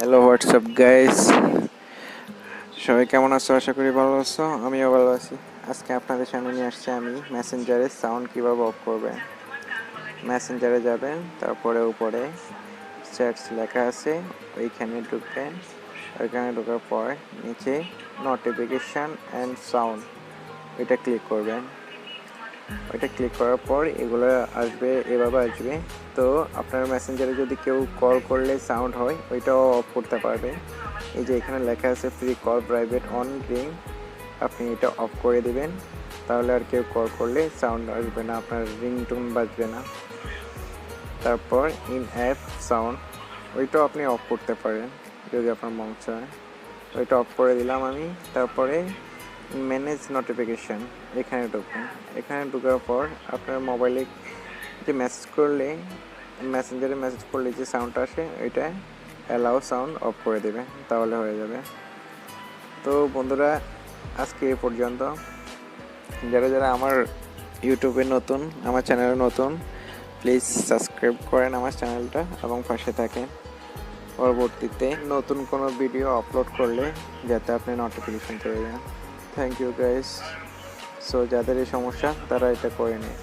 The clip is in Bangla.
হ্যালো হোয়াটসঅ্যাপ গাইস, সবাই কেমন আছো? আশা করি ভালো আছো। আমিও ভালো আছি। আজকে আপনাদের সামনে নিয়ে আসছি আমি মেসেঞ্জারের সাউন্ড কীভাবে অফ করবেন। মেসেঞ্জারে যাবেন, তারপরে উপরে চ্যাটস লেখা আছে, ওইখানে ঢুকবেন। ওইখানে ঢোকার পর নিচে নোটিফিকেশান অ্যান্ড সাউন্ড ওইটা ক্লিক করবেন। ওইটা ক্লিক করার পর এগুলো আসবে, এভাবে আসবে। তো আপনার মেসেঞ্জারে যদি কেউ কল করলে সাউন্ড হয়, ওইটাও অফ করতে পারবে। এই যে এখানে লেখা আছে free call private on ring, আপনি এটা অফ করে দিবেন। তাহলে আর কেউ কল করলে সাউন্ড আসবে না, আপনার রিংটোন বাজবে না। তারপর ইন অ্যাপ সাউন্ড ওইটাও আপনি অফ করতে পারেন যদি আপনার মন চায়। ওইটা অফ করে দিলাম আমি। তারপরে ম্যানেজ নোটিফিকেশান এখানে ঢুকবেন। এখানে ঢোকার পর আপনার মোবাইলে যে মেসেজ করলে, মেসেঞ্জারে মেসেজ করলে যে সাউন্ডটা আসে, ওইটা অ্যালাউ সাউন্ড অফ করে দেবে, তাহলে হয়ে যাবে। তো বন্ধুরা, আজকে এ পর্যন্ত। যারা যারা আমার ইউটিউবে নতুন, আমার চ্যানেলে নতুন, প্লিজ সাবস্ক্রাইব করেন আমার চ্যানেলটা এবং পাশে থাকেন পরবর্তীতে নতুন কোনো ভিডিও আপলোড করলে যাতে আপনি নোটিফিকেশন পেয়ে যান। Thank you guys. সো যাদের এই সমস্যা তারা এটা করে নেয়।